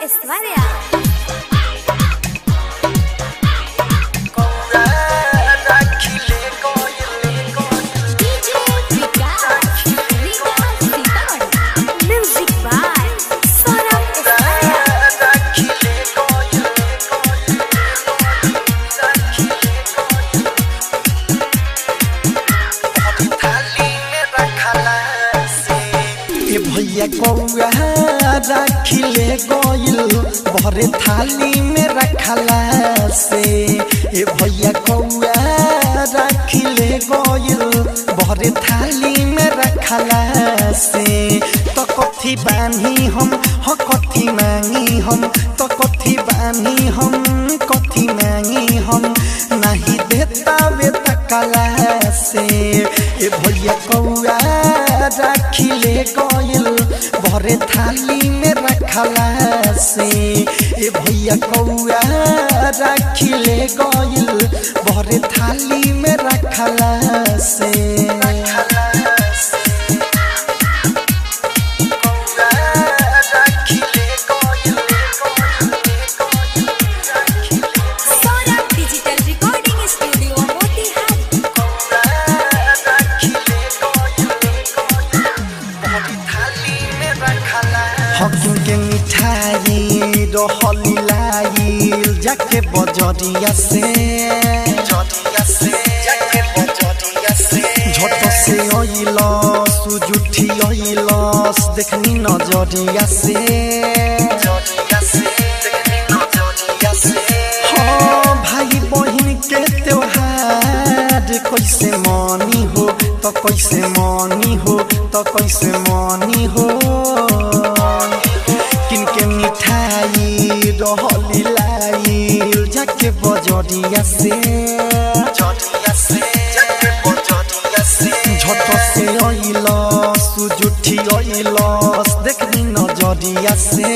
Estaria. Music by Sora Estaria. भैया कौआ रखिले गइल भरे थाली में रखला से ए भैया कौआ रखिले गइल भरे थाली में रखला से तो कथी बानी हम कथी मांगी हम तो कथी बानी हम कथी मांगी हम नहीं देता वे तकला से ए भैया कौआ रखिले गइल भरे थाली में रखला से ए भैया कौआ रखिले गइल भरे थाली में रखला से Sora Digital Recording Studio Motihari. हकीम के मिठाई रहली लाइल जाके बजरिया से झट से अइलस सुजुठी अइलस देखनी नजरिया से हाँ भाई बहिन के त्योहार कैसे मानी हो तो कैसे मानी हो तो कैसे मानी हो किनके मिठाई रहली लाइल जाके बजरिया से झट से अइलस सुजुठी अइलस देखनी नजरिया से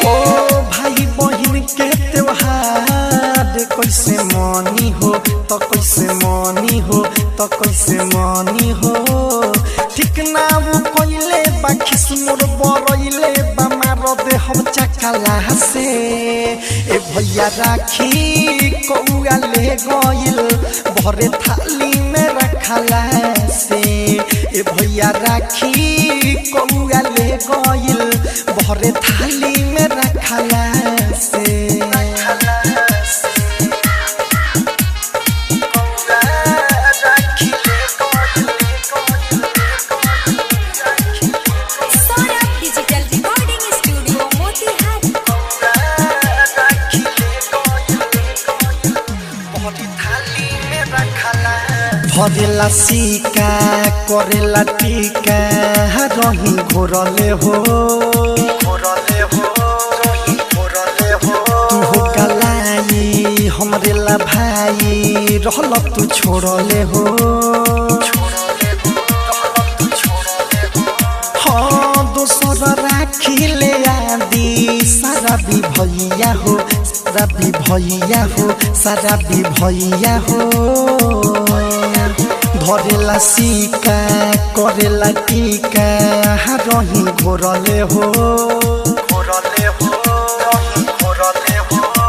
हो भाई बहिन के त्योहार कैसे मानी हो तो कैसे मानी हो तो कैसे मानी हो ठीक ना वो कोइले बाखिस मोर बरइले बमार दे हम चकला से ए भैया राखी कौआ ले गइल भरे थाली में रखला से ए भैया राखी कौआ ले गइल भरे थाली में रखला से Sora Digital Recording Studio Motihari. भरेला सिका करेला टीका रही घोरले हो तू हो गलाई हमरे ला भाई रहल तू छोड़ले हो हाँ दोसर राखिले आदि सारा भी भैया हो सारा भी भैया हो सारा भी भैया हो धरेला सिका करेला टीका रही घोरले हो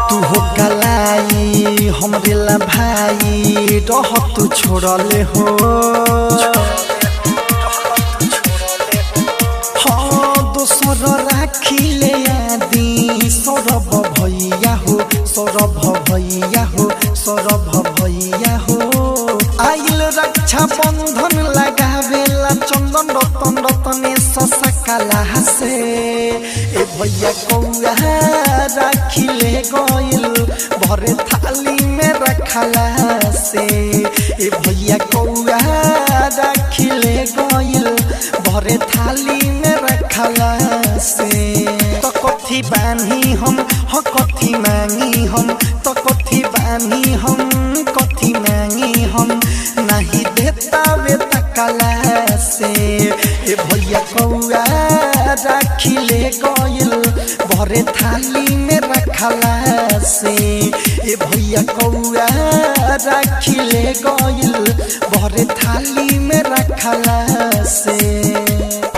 तू हो गलाई हमरे ला भाई रह तू छोड़ले हो हाँ दोसर राखिले आदि सौरभ भैया हो सौरभ भैया हो सौरभ भैया हो आइल रक्षा बंधन लगावेला चंदन रतन रतने सकला से ए भैया कौआ राखिले गइल भरे थाली में रखला से ए भैया कौआ राखिले गइल भरे थाली में रखला से तो कथी बानी हम कथी मांगी हम तो कथी बानी हम कथी मांगी हम नहीं देता वे तकला से ए भैया कौआ राखिले गइल भरे थाली में रखला से ए भैया कौआ राखिले गइल भरे थाली में रखला से।